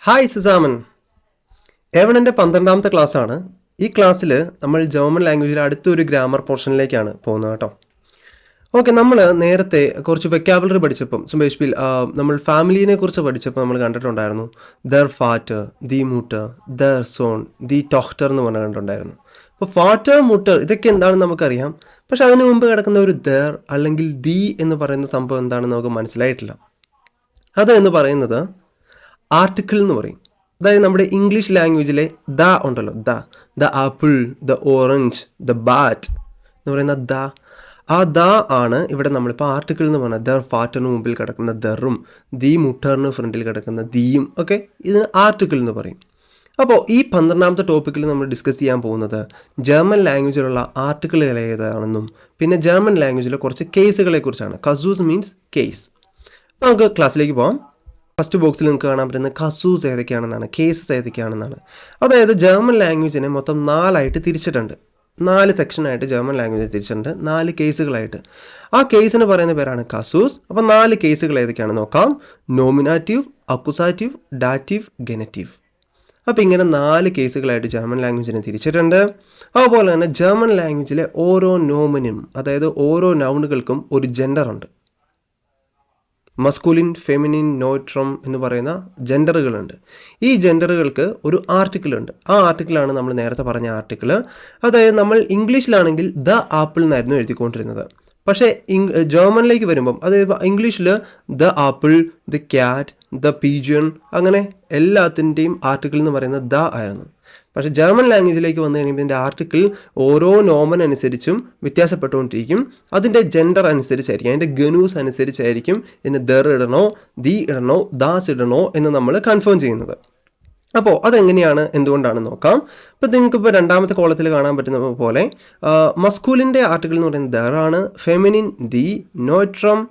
Hi സുസാമൻ, ഏവണൻ്റെ 12ാമത്തെ ക്ലാസ്സാണ്. ഈ ക്ലാസ്സിൽ നമ്മൾ ജർമ്മൻ ലാംഗ്വേജിലെ അടുത്തൊരു ഗ്രാമർ പോർഷനിലേക്കാണ് പോകുന്നത് കേട്ടോ. ഓക്കെ, നമ്മൾ നേരത്തെ കുറച്ച് വെക്കാബുലറി പഠിച്ചപ്പം സുമേഷ്പിൽ നമ്മൾ ഫാമിലിനെ കുറിച്ച് പഠിച്ചപ്പോൾ നമ്മൾ കണ്ടിട്ടുണ്ടായിരുന്നു ദർ ഫാറ്റർ, ദി മൂട്ടർ, ദർ സോൺ, ദി ടോക്ടർ എന്ന് പറഞ്ഞ് കണ്ടിട്ടുണ്ടായിരുന്നു. അപ്പോൾ ഫാറ്റർ, മുട്ടർ ഇതൊക്കെ എന്താണെന്ന് നമുക്കറിയാം. പക്ഷെ അതിന് മുമ്പ് കിടക്കുന്ന ഒരു ദർ അല്ലെങ്കിൽ ദി എന്ന് പറയുന്ന സംഭവം എന്താണെന്ന് നമുക്ക് മനസ്സിലായിട്ടില്ല. അത് എന്ന് പറയുന്നത് ആർട്ടിക്കിൾ എന്ന് പറയും. അതായത് നമ്മുടെ ഇംഗ്ലീഷ് ലാംഗ്വേജിലെ ദ ഉണ്ടല്ലോ, the apple, the orange, the bat എന്ന് പറയുന്ന ആ ദ ആണ് ഇവിടെ നമ്മളിപ്പോൾ ആർട്ടിക്കിൾ എന്ന് പറഞ്ഞാൽ ദർ ഫാറ്ററിന് മുമ്പിൽ കിടക്കുന്ന ദറും ദി മുട്ടറിന് ഫ്രണ്ടിൽ കിടക്കുന്ന ദിയും ഒക്കെ ഇതിന് ആർട്ടിക്കിൾ എന്ന് പറയും. അപ്പോൾ ഈ 12ാമത്തെ ടോപ്പിക്കിൽ നമ്മൾ ഡിസ്കസ് ചെയ്യാൻ പോകുന്നത് ജർമ്മൻ ലാംഗ്വേജിലുള്ള ആർട്ടിക്കിളുകൾ ഏതാണെന്നും പിന്നെ ജർമ്മൻ ലാംഗ്വേജിലെ കുറച്ച് കേസുകളെ കുറിച്ചാണ്. കസൂസ് മീൻസ് കേസ്. നമുക്ക് ക്ലാസ്സിലേക്ക് പോകാം. ഫസ്റ്റ് ബോക്സിൽ നിങ്ങൾക്ക് കാണാൻ പറ്റുന്ന കസൂസ് ഏതൊക്കെയാണെന്നാണ്, കേസസ് ഏതൊക്കെയാണെന്നാണ്. അതായത് ജർമ്മൻ ലാംഗ്വേജിനെ മൊത്തം 4 തിരിച്ചിട്ടുണ്ട്. 4 സെക്ഷനായിട്ട് ജർമ്മൻ ലാംഗ്വേജ് തിരിച്ചിട്ടുണ്ട്, 4 കേസുകളായിട്ട്. ആ കേസിന് പറയുന്ന പേരാണ് കസൂസ്. അപ്പോൾ 4 കേസുകൾ ഏതൊക്കെയാണെന്ന് നോക്കാം. Nominative, accusative, dative, genitive. അപ്പോൾ ഇങ്ങനെ 4 കേസുകളായിട്ട് ജർമ്മൻ ലാംഗ്വേജിനെ തിരിച്ചിട്ടുണ്ട്. അതുപോലെ തന്നെ ജർമ്മൻ ലാംഗ്വേജിലെ ഓരോ നോമിനും, അതായത് ഓരോ നൗണുകൾക്കും ഒരു ജെൻഡറുണ്ട്. മസ്കുലിൻ, ഫെമിനിൻ, നോട്രം എന്ന് പറയുന്ന ജെൻഡറുകളുണ്ട്. ഈ ജെൻഡറുകൾക്ക് ഒരു ആർട്ടിക്കിളുണ്ട്. ആ ആർട്ടിക്കിളാണ് നമ്മൾ നേരത്തെ പറഞ്ഞ ആർട്ടിക്കിൾ. അതായത് നമ്മൾ ഇംഗ്ലീഷിലാണെങ്കിൽ ദ ആപ്പിൾ എന്നായിരുന്നു എഴുതിക്കൊണ്ടിരുന്നത്. പക്ഷേ ജർമ്മനിലേക്ക് വരുമ്പം, അതായത് ഇംഗ്ലീഷിൽ the apple, the cat, the pigeon, അങ്ങനെ എല്ലാത്തിൻ്റെയും ആർട്ടിക്കിൾ എന്ന് പറയുന്നത് ദ ആയിരുന്നു. പക്ഷേ ജർമ്മൻ ലാംഗ്വേജിലേക്ക് വന്നു കഴിയുമ്പോൾ ഇതിൻ്റെ ആർട്ടിക്കിൾ ഓരോ നോമൻ അനുസരിച്ചും വ്യത്യാസപ്പെട്ടുകൊണ്ടിരിക്കും. അതിൻ്റെ ജെൻഡർ അനുസരിച്ചായിരിക്കും, അതിൻ്റെ ഗനൂസ് അനുസരിച്ചായിരിക്കും ഇതിന് ദർ ഇടണോ, ദി ഇടണോ, ദാസ് ഇടണോ എന്ന് നമ്മൾ കൺഫേം ചെയ്യുന്നത്. അപ്പോൾ അതെങ്ങനെയാണ്, എന്തുകൊണ്ടാണെന്ന് നോക്കാം. ഇപ്പോൾ നിങ്ങൾക്കിപ്പോൾ 2ാമത്തെ കോളത്തിൽ കാണാൻ പറ്റുന്ന പോലെ മസ്കൂലിൻ്റെ ആർട്ടിക്കിൾ എന്ന് പറയുന്നത് ദർ ആണ്, ഫെമിനിൻ ദി, നോട്രം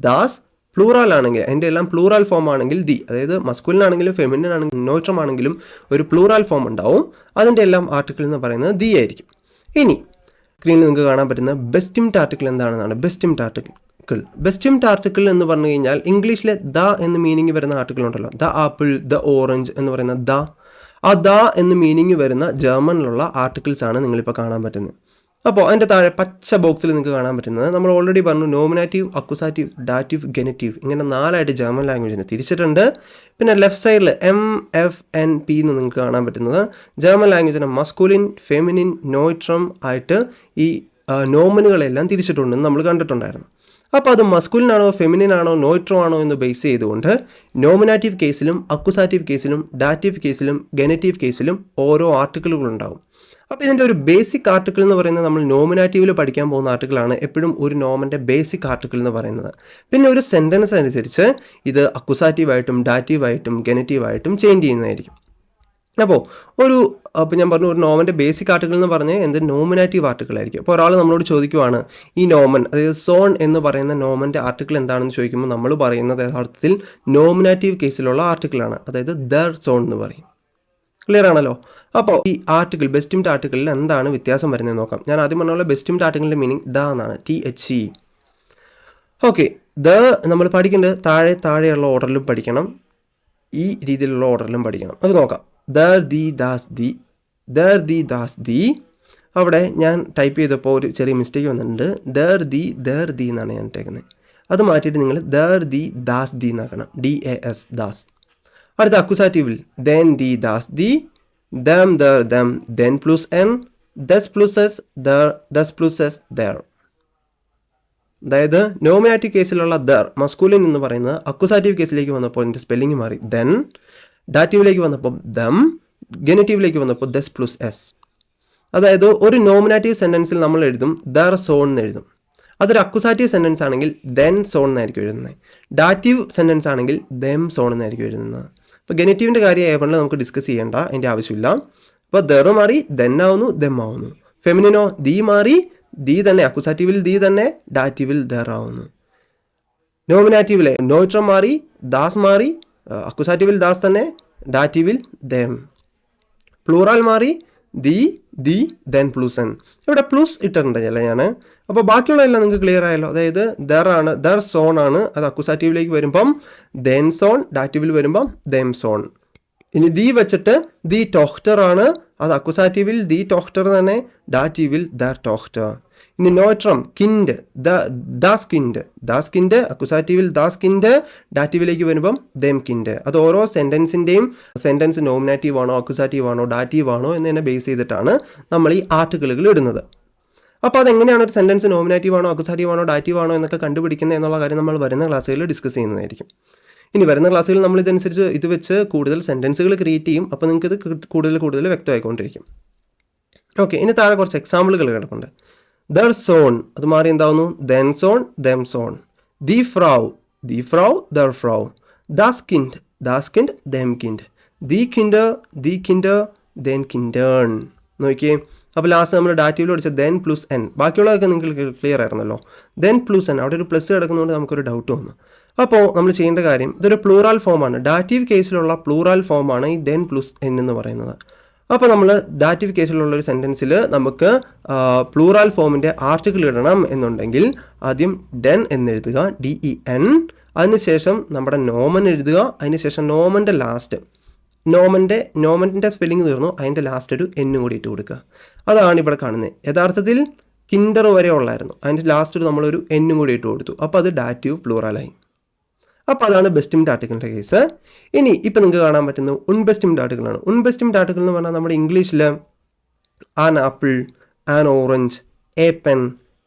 ദാസ്, പ്ലൂറൽ ആണെങ്കിൽ അതിൻ്റെ എല്ലാം പ്ലൂറൽ ഫോം ആണെങ്കിൽ ദി, അതായത് മസ്കുലിനാണെങ്കിലും ഫെമിനിൻ ആണെങ്കിലും നോട്രം ആണെങ്കിലും ഒരു പ്ലൂറൽ ഫോം ഉണ്ടാവും. അതിൻ്റെ എല്ലാം ആർട്ടിക്കിൾ എന്ന് പറയുന്നത് ദി ആയിരിക്കും. ഇനി സ്ക്രീനിൽ നിങ്ങൾക്ക് കാണാൻ പറ്റുന്ന ബെസ്റ്റിംഡ് ആർട്ടിക്കിൾ എന്താണെന്നാണ്. ബെസ്റ്റിംഡ് ആർട്ടിക്കിൾ എന്ന് പറഞ്ഞു കഴിഞ്ഞാൽ ഇംഗ്ലീഷിലെ ദ എന്ന് മീനിങ് വരുന്ന ആർട്ടിക്കിൾ ഉണ്ടല്ലോ, ദ ആപ്പിൾ, ദ ഓറഞ്ച് എന്ന് പറയുന്ന ആ ദ എന്ന് മീനിങ് വരുന്ന ജർമ്മനിലുള്ള ആർട്ടിക്കിൾസ് ആണ് നിങ്ങളിപ്പോൾ കാണാൻ പറ്റുന്നത്. അപ്പോൾ അതിൻ്റെ താഴെ പച്ച ബോക്സിൽ നിങ്ങൾക്ക് കാണാൻ പറ്റുന്നത് നമ്മൾ ഓൾറെഡി പറഞ്ഞു നോമിനാറ്റീവ്, അക്യുസാറ്റീവ്, ഡാറ്റീവ്, ഗെനറ്റീവ് ഇങ്ങനെ 4 ജർമ്മൻ ലാംഗ്വേജിനെ തിരിച്ചിട്ടുണ്ട്. പിന്നെ ലെഫ്റ്റ് സൈഡിൽ MFNP എന്ന് നിങ്ങൾക്ക് കാണാൻ പറ്റുന്നത് ജർമ്മൻ ലാംഗ്വേജിനെ മസ്കുലിൻ, ഫെമിനിൻ, നോട്രം ആയിട്ട് ഈ നോമിനുകളെല്ലാം തിരിച്ചിട്ടുണ്ടെന്ന് നമ്മൾ കണ്ടിട്ടുണ്ടായിരുന്നു. അപ്പോൾ അത് മസ്കുലിനാണോ ഫെമിനിൻ ആണോ നോട്രോ ആണോ എന്ന് ബേസ് ചെയ്തുകൊണ്ട് നോമിനാറ്റീവ് കേസിലും അക്യുസാറ്റീവ് കേസിലും ഡാറ്റീവ് കേസിലും ഗെനറ്റീവ് കേസിലും ഓരോ ആർട്ടിക്കിളുകളുണ്ടാകും. അപ്പോൾ ഇതിൻ്റെ ഒരു ബേസിക് ആർട്ടിക്കിൾ എന്ന് പറയുന്നത് നമ്മൾ നോമിനാറ്റീവിൽ പഠിക്കാൻ പോകുന്ന ആർട്ടിക്കിളാണ് എപ്പോഴും ഒരു നോമിൻ്റെ ബേസിക് ആർട്ടിക്കിൾ എന്ന് പറയുന്നത്. പിന്നെ ഒരു സെൻറ്റൻസ് അനുസരിച്ച് ഇത് അക്യുസാറ്റീവായിട്ടും ഡാറ്റീവായിട്ടും ഗെനറ്റീവായിട്ടും ചേഞ്ച് ചെയ്യുന്നതായിരിക്കും. അപ്പോൾ ഞാൻ പറഞ്ഞു ഒരു നോമൻ്റെ ബേസിക് ആർട്ടിക്കിൾ എന്ന് പറഞ്ഞാൽ എന്ത് നോമിനാറ്റീവ് ആർട്ടിക്കിൾ ആയിരിക്കും. അപ്പോൾ ഒരാൾ നമ്മളോട് ചോദിക്കുവാണ് ഈ നോമൻ, അതായത് സോൺ എന്ന് പറയുന്ന നോമൻ്റെ ആർട്ടിക്കിൾ എന്താണെന്ന് ചോദിക്കുമ്പോൾ നമ്മൾ പറയുന്നത് യഥാർത്ഥത്തിൽ നോമിനാറ്റീവ് കേസിലുള്ള ആർട്ടിക്കിളാണ്, അതായത് ദർ സോൺ എന്ന് പറയും. ക്ലിയർ ആണല്ലോ. അപ്പോൾ ഈ ആർട്ടിക്കിൾ ബെസ്റ്റിംഡ് ആർട്ടിക്കിളിൽ എന്താണ് വ്യത്യാസം വരുന്നത് നോക്കാം. ഞാൻ ആദ്യം പറഞ്ഞ പോലെ ബെസ്റ്റിംഡ് ആർട്ടിക്കിളിൻ്റെ മീനിങ് ദ എന്നാണ്, THE. ഓക്കെ, ദ നമ്മൾ പഠിക്കേണ്ടത് താഴെയുള്ള ഓർഡറിലും പഠിക്കണം, ഈ രീതിയിലുള്ള ഓർഡറിലും പഠിക്കണം. അത് നോക്കാം. ദർ ദി ദാസ് ദി, ദർ ദി ദാസ് ദി. അവിടെ ഞാൻ ടൈപ്പ് ചെയ്തപ്പോൾ ഒരു ചെറിയ മിസ്റ്റേക്ക് വന്നിട്ടുണ്ട്. ദർ ദി എന്നാണ് ഞാൻ ഇട്ടേക്കുന്നത്. അത് മാറ്റിയിട്ട് നിങ്ങൾ ദർ ദി ദാസ് ദി എന്നാക്കണം, DAS ദാസ്. അടുത്ത അക്യുസാറ്റീവിൽ ദെൻ ദി ദാസ് ദി, ദം ദർ ദം, ദെൻ പ്ലസ് എൻ, ദസ് പ്ലസ് എസ് ദർ, ദസ് പ്ലസ് എസ് ദർ. അതായത് നോമിനാറ്റീവ് കേസിലുള്ള ദർ മസ്കുലിൻ എന്ന് പറയുന്നത് അക്യുസാറ്റീവ് കേസിലേക്ക് വന്നപ്പോൾ എൻ്റെ സ്പെല്ലിംഗ് മാറി ദെൻ, ഡാറ്റീവിലേക്ക് വന്നപ്പോൾ ദം, ഗെനറ്റീവിലേക്ക് വന്നപ്പോൾ ദസ് പ്ലസ് എസ്. അതായത് ഒരു നോമിനാറ്റീവ് സെൻറ്റൻസിൽ നമ്മൾ എഴുതും ദർ സോൺ എന്ന് എഴുതും. അതൊരു അക്യുസാറ്റീവ് സെൻറ്റൻസ് ആണെങ്കിൽ ദെൻ സോൺ എന്നായിരിക്കും എഴുതുന്നത്. ഡാറ്റീവ് സെൻറ്റൻസ് ആണെങ്കിൽ ദെം സോൺ എന്നായിരിക്കും എഴുതുന്നത്. അപ്പോൾ ഗെനറ്റീവിൻ്റെ കാര്യം ഏവണിൽ നമുക്ക് ഡിസ്കസ് ചെയ്യേണ്ട, അതിൻ്റെ ആവശ്യമില്ല. അപ്പോൾ ദർ മാറി ദെൻ ആവുന്നു, ദെം ആവുന്നു. ഫെമിനിനോ ദി മാറി ദി തന്നെ, അക്യുസാറ്റീവിൽ ദി തന്നെ, ഡാറ്റീവിൽ ദർ ആവുന്നു. നോമിനാറ്റീവിലെ നോട്രം മാറി ദാസ് മാറി, അക്യുസാറ്റീവിൽ ദാസ് തന്നെ, ഡാറ്റീവിൽ ദെം. പ്ലൂറൽ മാറി the the then plus N. ഇവിടെ പ്ലസ് ഇട്ടിട്ടുണ്ട് ഞാൻ. അപ്പോൾ ബാക്കിയുള്ള എല്ലാം നിങ്ങൾക്ക് ക്ലിയർ ആയല്ലോ. അതായത് ദർ സോൺ ആണ്, അത് അക്യൂസാറ്റീവിലേക്ക് വരുമ്പം ദെൻ സോൺ, ഡാറ്റീവിൽ വരുമ്പം ദെം സോൺ. ഇനി ദി വെച്ചിട്ട് ദി ടോക്ടർ ആണ്, അത് അക്യൂസാറ്റീവിൽ ദി ടോക്ടർ തന്നെ, ഡാറ്റീവിൽ ദർ ടോക്ടർ. ഇനി നോട്രം കിൻഡ്, ദാസ് കിൻഡ് അക്യൂസാറ്റീവിൽ ദാസ് കിൻഡ്, ഡാറ്റീവിലേക്ക് വരുമ്പം ദെം കിൻഡ്. അത് ഓരോ സെൻറ്റൻസിൻ്റെയും സെൻറ്റൻസ് നോമിനേറ്റീവ് ആണോ അക്യൂസാറ്റീവ് ആണോ ഡാറ്റീവ് ആണോ എന്നതിനെ ബേസ് ചെയ്തിട്ടാണ് നമ്മൾ ഈ ആർട്ടിക്കിളുകൾ ഇടുന്നത്. അപ്പോൾ അതെങ്ങനെയാണ് ഒരു സെൻറ്റൻസ് നോമിനേറ്റീവ് ആണോ അക്യൂസാറ്റീവ് ആണോ ഡാറ്റീവ് ആണോ എന്നൊക്കെ കണ്ടുപിടിക്കുന്നത് എന്നുള്ള കാര്യം നമ്മൾ വരുന്ന ക്ലാസ്സുകളിൽ ഡിസ്കസ് ചെയ്യുന്നതായിരിക്കും. ഇനി വരുന്ന ക്ലാസ്സുകളിൽ നമ്മൾ ഇതനുസരിച്ച് ഇത് വെച്ച് കൂടുതൽ സെൻറ്റൻസുകൾ ക്രിയേറ്റ് ചെയ്യും. അപ്പോൾ നിങ്ങൾക്ക് ഇത് കൂടുതൽ വ്യക്തമായിക്കൊണ്ടിരിക്കും. ഓക്കെ, ഇനി താഴെ കുറച്ച് എക്സാമ്പിളുകൾ കിടപ്പുണ്ട്. ദർ സോൺ, അത് മാറി എന്താവുന്നു? ദെൻ സോൺ, ദെം സോൺ. ദി ഫ്രൗ, ദർ ഫ്രൗ. ദാസ് കിൻഡ്, ദെം കിൻഡ്. ദി കിൻഡർ, ദെൻ കിൻഡേൺ. നോക്കിയേ, അപ്പോൾ ലാസ്റ്റ് നമ്മൾ ഡാറ്റീവിൽ പഠിച്ച ദെൻ പ്ലസ് എൻ. ബാക്കിയുള്ളതൊക്കെ നിങ്ങൾക്ക് ക്ലിയർ ആയിരുന്നല്ലോ. ദെൻ പ്ലസ് എൻ, അവിടെ ഒരു പ്ലസ് കിടക്കുന്നതുകൊണ്ട് നമുക്കൊരു ഡൗട്ട് വന്നു. അപ്പോൾ നമ്മൾ ചെയ്യേണ്ട കാര്യം, ഇതൊരു പ്ലൂറൽ ഫോമാണ്, ഡാറ്റീവ് കേസിലുള്ള പ്ലൂറൽ ഫോമാണ് ഈ ദെൻ പ്ലസ് എൻ എന്ന് പറയുന്നത്. അപ്പോൾ നമ്മൾ ഡാറ്റീവ് കേസിലുള്ള ഒരു സെൻറ്റൻസിൽ നമുക്ക് പ്ലൂറൽ ഫോമിൻ്റെ ആർട്ടിക്കിൾ ഇടണം എന്നുണ്ടെങ്കിൽ ആദ്യം ഡെൻ എന്നെഴുതുക, DEN. അതിനുശേഷം നമ്മുടെ നോമൻ എഴുതുക. അതിനുശേഷം നോമൻ്റെ ലാസ്റ്റ് നോമൻ്റെ സ്പെല്ലിംഗ് തീർന്നു, അതിൻ്റെ ലാസ്റ്റ് ഒരു എന്നും കൂടി ഇട്ട് കൊടുക്കുക. അതാണ് ഇവിടെ കാണുന്നത്. യഥാർത്ഥത്തിൽ കിൻഡർ വരെ ഉള്ളായിരുന്നു, അതിൻ്റെ ലാസ്റ്റ് നമ്മളൊരു എന്നും കൂടി ഇട്ട് കൊടുത്തു. അപ്പോൾ അത് ഡാറ്റീവ് പ്ലൂറലായി. അപ്പോൾ അതാണ് ബെസ്റ്റിംഡ് ആർട്ടിക്കിളിൻ്റെ കേസ്. ഇനി ഇപ്പം നിങ്ങൾക്ക് കാണാൻ പറ്റുന്നത് ഉൺബെസ്റ്റിംഡ് ആർട്ടിക്കിളാണ്. ഉൺബെസ്റ്റിംഡ് ആർട്ടിക്കിൾ എന്ന് പറഞ്ഞാൽ നമ്മുടെ ഇംഗ്ലീഷിൽ an apple, an orange, A pen,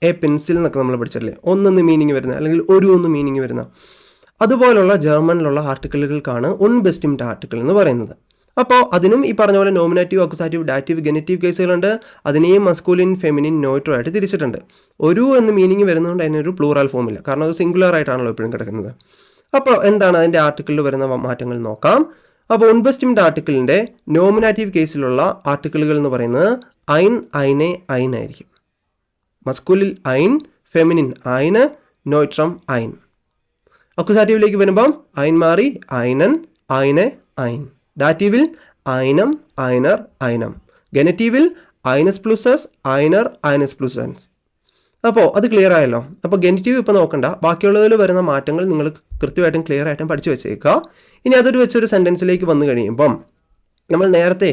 A pencil എന്നൊക്കെ നമ്മൾ പഠിച്ചിട്ടില്ലേ, ഒന്നൊന്ന് മീനിങ് വരുന്ന അല്ലെങ്കിൽ ഒന്ന് മീനിങ് വരുന്ന അതുപോലുള്ള ജർമ്മനിലുള്ള ആർട്ടിക്കിളുകൾക്കാണ് ഉൺബെസ്റ്റിംഡ് ആർട്ടിക്കിൾ എന്ന് പറയുന്നത്. അപ്പോൾ അതിനും ഈ പറഞ്ഞ പോലെ നോമിനേറ്റീവ് അക്യൂസാറ്റീവ് ഡാറ്റീവ് ഗെനറ്റീവ് കേസുകളുണ്ട്. അതിനെയും മസ്കുലിൻ ഫെമിനിൻ നോയിട്രോ ആയിട്ട് തിരിച്ചിട്ടുണ്ട്. ഒരു എന്ന് മീനിങ് വരുന്നതുകൊണ്ട് അതിനൊരു പ്ലൂറൽ ഫോമില്ല, കാരണം അത് സിംഗുലർ ആയിട്ടാണല്ലോ എപ്പോഴും കിടക്കുന്നത്. അപ്പോൾ എന്താണ് അതിൻ്റെ ആർട്ടിക്കിളിൽ വരുന്ന മാറ്റങ്ങൾ നോക്കാം. അപ്പോൾ ഉൺബെസ്റ്റിംഡ് ആർട്ടിക്കിളിൻ്റെ നോമിനേറ്റീവ് കേസിലുള്ള ആർട്ടിക്കിളുകൾ എന്ന് പറയുന്നത് ഐൻ, ഐനെ, ഐൻ ആയിരിക്കും. മസ്കുലിൽ ഐൻ, ഫെമിനിൻ ഐന്, നോയിട്രം ഐൻ. അക്യൂസാറ്റീവിലേക്ക് വരുമ്പം ഐൻ മാറി ഐനൻ, ഐനെ, ഐൻ. ഡാറ്റീവിൽ ഐനം, ഐനർ, ഐനം. ഗെനറ്റീവിൽ ഐനസ് പ്ലൂസസ്, ഐനർ, ഐനസ് പ്ലൂസൻസ്. അപ്പോൾ അത് ക്ലിയർ ആയല്ലോ. അപ്പോൾ ഗെനറ്റീവ് ഇപ്പോൾ നോക്കണ്ട, ബാക്കിയുള്ളതിൽ വരുന്ന മാറ്റങ്ങൾ നിങ്ങൾ കൃത്യമായിട്ടും ക്ലിയർ ആയിട്ടും പഠിച്ചു വെച്ചേക്കുക. ഇനി അതൊരു വെച്ചൊരു സെൻറ്റൻസിലേക്ക് വന്നു കഴിയുമ്പം നമ്മൾ നേരത്തെ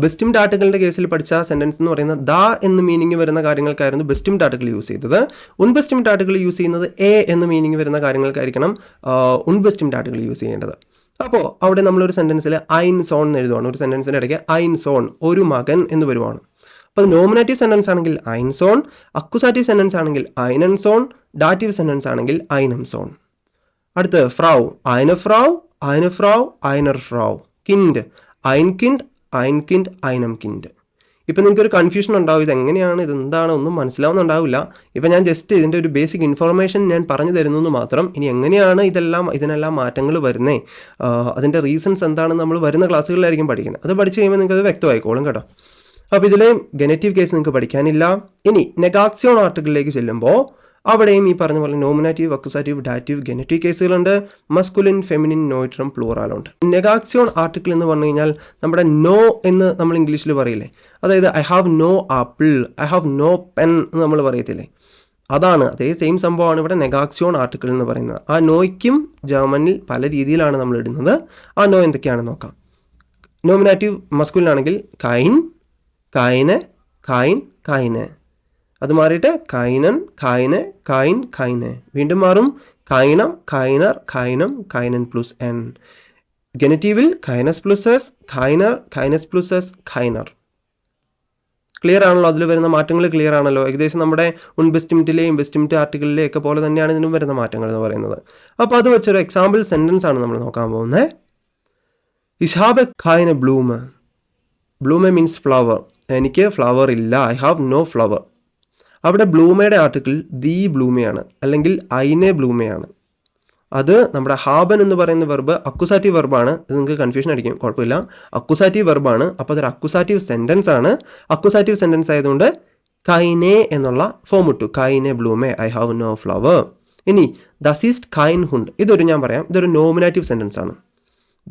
ബെസ്റ്റിംഡ് ആർട്ടിക്കിളിൻ്റെ കേസിൽ പഠിച്ച സെൻറ്റൻസ് എന്ന് പറയുന്നത് ദ എന്ന് മീനിങ് വരുന്ന കാര്യങ്ങൾക്കായിരുന്നു ബെസ്റ്റിംഡ് ആർട്ടിക്കിൾ യൂസ് ചെയ്തത്. ഉൺബെസ്റ്റിംഡ് ആർട്ടിക്കിൾ യൂസ് ചെയ്യുന്നത് എ എന്ന് മീനിങ് വരുന്ന കാര്യങ്ങൾക്കായിരിക്കണം ഉൺബെസ്റ്റിംഡ് ആർട്ടിക്കിൾ യൂസ് ചെയ്യേണ്ടത്. അപ്പോൾ അവിടെ നമ്മളൊരു സെൻറ്റൻസിൽ ഐൻ സോൺ എന്ന് എഴുതുവാണ്. ഒരു സെൻറ്റൻസിൻ്റെ ഇടയ്ക്ക് ഐൻ സോൺ, ഒരു മകൻ എന്ന് വരുവാണ്. അപ്പോൾ നോമിനേറ്റീവ് സെൻറ്റൻസ് ആണെങ്കിൽ ഐൻ സോൺ, അക്യൂസാറ്റീവ് സെൻറ്റൻസ് ആണെങ്കിൽ ഐനൻ സോൺ, ഡാറ്റീവ് സെൻറ്റൻസ് ആണെങ്കിൽ ഐനം സോൺ. അടുത്ത് ഫ്രൗ, ഐന ഫ്രൗ, ഐന ഫ്രൗ, ഐനർ ഫ്രൗ. കിൻഡ്, ഐൻ കിൻഡ്, ഐൻ കിൻഡ്, ഐനം കിൻഡ്. ഇപ്പം നിങ്ങൾക്കൊരു കൺഫ്യൂഷൻ ഉണ്ടാവും, ഇതെങ്ങനെയാണ്, ഇതെന്താണ്, ഒന്നും മനസ്സിലാവുന്നുണ്ടാവില്ല. ഇപ്പം ഞാൻ ജസ്റ്റ് ഇതിൻ്റെ ഒരു ബേസിക് ഇൻഫർമേഷൻ ഞാൻ പറഞ്ഞു തരുന്നു എന്ന് മാത്രം. ഇനി എങ്ങനെയാണ് ഇതിനെല്ലാം മാറ്റങ്ങൾ വരുന്നത്, അതിൻ്റെ റീസൺസ് എന്താണെന്ന് നമ്മൾ വരുന്ന ക്ലാസ്സുകളിലായിരിക്കും പഠിക്കുന്നത്. അത് പഠിച്ചു കഴിയുമ്പോൾ നിങ്ങൾക്ക് അത് വ്യക്തമായിക്കോളും കേട്ടോ. അപ്പോൾ ഇതിലെ ഗെനറ്റീവ് കേസ് നിങ്ങൾക്ക് പഠിക്കാനില്ല. ഇനി നെഗാക്സിയോൺ ആർട്ടിക്കിളിലേക്ക് ചെല്ലുമ്പോൾ അവിടെയും ഈ പറഞ്ഞ പോലെ നോമിനേറ്റീവ് അക്യൂസാറ്റീവ് ഡാറ്റീവ് ഗെനറ്റീവ് കേസുകളുണ്ട്. മസ്കുലിൻ ഫെമിനിൻ നോയിട്രം പ്ലൂറാലുണ്ട്. നെഗാക്സിയോൺ ആർട്ടിക്കിൾ എന്ന് പറഞ്ഞു കഴിഞ്ഞാൽ നമ്മുടെ നോ എന്ന് നമ്മൾ ഇംഗ്ലീഷിൽ പറയില്ലേ, അതായത് I have no apple, I have no pen എന്ന് നമ്മൾ പറയത്തില്ലേ, അതാണ് അതേ സെയിം സംഭവമാണ് ഇവിടെ നെഗാക്സിയോൺ ആർട്ടിക്കിൾ എന്ന് പറയുന്നത്. ആ നോയ്ക്കും ജർമ്മനിൽ പല രീതിയിലാണ് നമ്മൾ ഇടുന്നത്. ആ നോ എന്തൊക്കെയാണെന്ന് നോക്കാം. നോമിനേറ്റീവ് മസ്കുലിനാണെങ്കിൽ കൈൻ, കൈന്, കൈൻ, കൈന്. അത് മാറിയിട്ട് കൈനൻ, കൈന്, കൈൻ, കൈന്. വീണ്ടും മാറും കൈനം, കൈനർ, കൈനം, കൈനൻ പ്ലസ് എൻ. ഗെനറ്റീവിൽ കൈനസ് പ്ലസസ്, കൈനർ, കൈനസ് പ്ലസസ്, കൈനർ. ക്ലിയർ ആണല്ലോ, അതിൽ വരുന്ന മാറ്റങ്ങൾ ക്ലിയർ ആണല്ലോ. ഏകദേശം നമ്മുടെ ഉൺബെസ്റ്റിംറ്റിലെയും ഇൻവെസ്റ്റിംറ്റ് ആർട്ടിക്കിളിലെയും ഒക്കെ പോലെ തന്നെയാണ് ഇതിനും വരുന്ന മാറ്റങ്ങൾ എന്ന് പറയുന്നത്. അപ്പോൾ അത് വെച്ചൊരു എക്സാമ്പിൾ സെൻറ്റൻസ് ആണ് നമ്മൾ നോക്കാൻ പോകുന്നത്. Ich habe keine Blume. Blume means flower. എനിക്ക് ഫ്ലവർ ഇല്ല. I have no flower. അവിടെ ബ്ലൂമയുടെ ആർട്ടിക്കിൾ ദി ബ്ലൂമയാണ് അല്ലെങ്കിൽ ഐനെ ബ്ലൂമയാണ്. അത് നമ്മുടെ ഹാബൻ എന്ന് പറയുന്ന വെർബ് അക്യൂസാറ്റീവ് വെർബാണ്. ഇത് നിങ്ങൾക്ക് കൺഫ്യൂഷൻ അടിക്കും, കുഴപ്പമില്ല. അക്യൂസാറ്റീവ് വെർബാണ്. അപ്പോൾ അതൊരു അക്യൂസാറ്റീവ് സെൻറ്റൻസ് ആണ്. അക്യൂസാറ്റീവ് സെൻറ്റൻസ് ആയതുകൊണ്ട് കൈനെ എന്നുള്ള ഫോം ഇട്ടു. കൈനെ ബ്ലൂമെ, ഐ ഹാവ് നോ ഫ്ലവർ. ഇനി ദസ് ഈസ്റ്റ് കൈൻ ഹുണ്ട്, ഇതൊരു ഞാൻ പറയാം, ഇതൊരു നോമിനേറ്റീവ് സെൻറ്റൻസ് ആണ്.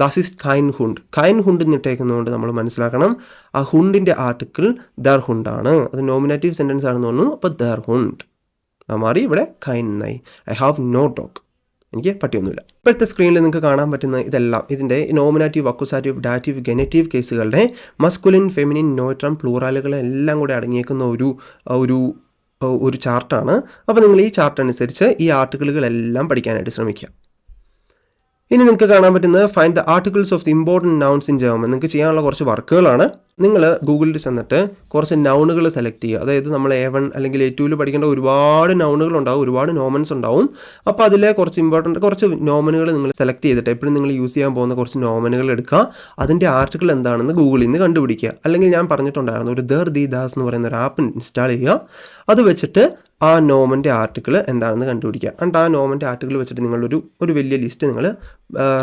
ദാസ് ഈസ് കൈൻ ഹുണ്ട്. കൈൻ ഹുണ്ട് എന്നിട്ടേക്കുന്നതുകൊണ്ട് നമ്മൾ മനസ്സിലാക്കണം ആ ഹുണ്ടിൻ്റെ ആർട്ടിക്കിൾ ദർ ഹുണ്ടാണ്. അത് നോമിനേറ്റീവ് സെൻറ്റൻസ് ആണെന്ന് തോന്നുന്നു. അപ്പോൾ ദർ ഹുണ്ട് മാറി ഇവിടെ കൈൻ എന്നായി. I have no dog. എനിക്ക് പട്ടിയൊന്നുമില്ല. ഇപ്പോഴത്തെ സ്ക്രീനിൽ നിങ്ങൾക്ക് കാണാൻ പറ്റുന്ന ഇതെല്ലാം ഇതിൻ്റെ നോമിനാറ്റീവ്, അക്വസാറ്റീവ്, ഡാറ്റീവ്, ഗെനറ്റീവ് കേസുകളുടെ മസ്കുലിൻ, ഫെമിനിൻ, നോയിട്രം, പ്ലൂറാലുകളെല്ലാം കൂടെ അടങ്ങിയേക്കുന്ന ഒരു ചാർട്ടാണ്. അപ്പോൾ നിങ്ങൾ ഈ ചാർട്ട് അനുസരിച്ച് ഈ ആർട്ടിക്കിളുകളെല്ലാം പഠിക്കാനായിട്ട് ശ്രമിക്കുക. ഇനി നിങ്ങൾക്ക് കാണാൻ പറ്റുന്നത് find the articles of the important nouns in German. നിങ്ങൾക്ക് ചെയ്യാനുള്ള കുറച്ച് വർക്കുകളാണ്. നിങ്ങൾ ഗൂഗിളിൽ ചെന്നിട്ട് കുറച്ച് നൗണുകൾ സെലക്ട് ചെയ്യുക. അതായത് നമ്മൾ A1 അല്ലെങ്കിൽ A2 പഠിക്കേണ്ട ഒരുപാട് നൗണുകൾ ഉണ്ടാവും, ഒരുപാട് നോമൻസ് ഉണ്ടാവും. അപ്പോൾ അതിലെ കുറച്ച് നോമനുകൾ നിങ്ങൾ സെലക്ട് ചെയ്തിട്ട് എപ്പോഴും നിങ്ങൾ യൂസ് ചെയ്യാൻ പോകുന്ന കുറച്ച് നോമനുകൾ എടുക്കുക. അതിൻ്റെ ആർട്ടിക്കിൾ എന്താണെന്ന് ഗൂഗിളിൽ നിന്ന് കണ്ടുപിടിക്കുക. അല്ലെങ്കിൽ ഞാൻ പറഞ്ഞിട്ടുണ്ടായിരുന്നു ഒരു ദർ ദി ദാസ് എന്ന് പറയുന്ന ഒരു ആപ്പ് ഇൻസ്റ്റാൾ ചെയ്യുക. അത് വെച്ചിട്ട് ആ നോമൻ്റെ ആർട്ടിക്കിൾ എന്താണെന്ന് കണ്ടുപിടിക്കുക. എന്നിട്ട് ആ നോമൻ്റെ ആർട്ടിക്കിൾ വെച്ചിട്ട് നിങ്ങളൊരു വലിയ ലിസ്റ്റ് നിങ്ങൾ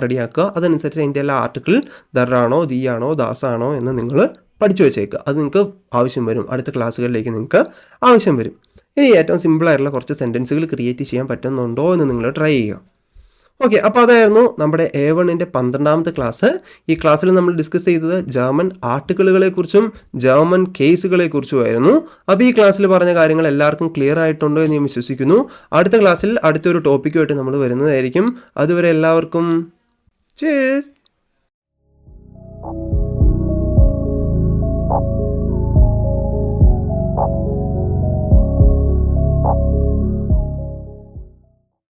റെഡിയാക്കുക. അതനുസരിച്ച് അതിൻ്റെ എല്ലാ ആർട്ടിക്കിൾ ദറാണോ, ദി ആണോ, ദാസാണോ എന്ന് നിങ്ങൾ പഠിച്ചു വെച്ചേക്കുക. അത് നിങ്ങൾക്ക് ആവശ്യം വരും, അടുത്ത ക്ലാസ്സുകളിലേക്ക് നിങ്ങൾക്ക് ആവശ്യം വരും. ഇനി ഏറ്റവും സിമ്പിളായിട്ടുള്ള കുറച്ച് സെൻറ്റൻസുകൾ ക്രിയേറ്റ് ചെയ്യാൻ പറ്റുന്നുണ്ടോ എന്ന് നിങ്ങൾ ട്രൈ ചെയ്യുക. ഓക്കെ, അപ്പോൾ അതായിരുന്നു നമ്മുടെ A1-ൻ്റെ 12ാമത്തെ ക്ലാസ്. ഈ ക്ലാസ്സിൽ നമ്മൾ ഡിസ്കസ് ചെയ്തത് ജർമ്മൻ ആർട്ടിക്കിളുകളെക്കുറിച്ചും ജർമ്മൻ കേസുകളെക്കുറിച്ചുമായിരുന്നു. അപ്പോൾ ഈ ക്ലാസ്സിൽ പറഞ്ഞ കാര്യങ്ങൾ എല്ലാവർക്കും ക്ലിയർ ആയിട്ടുണ്ടോ എന്ന് ഞാൻ വിശ്വസിക്കുന്നു. അടുത്ത ക്ലാസ്സിൽ അടുത്തൊരു ടോപ്പിക്കുമായിട്ട് നമ്മൾ വരുന്നതായിരിക്കും. അതുവരെ എല്ലാവർക്കും cheers.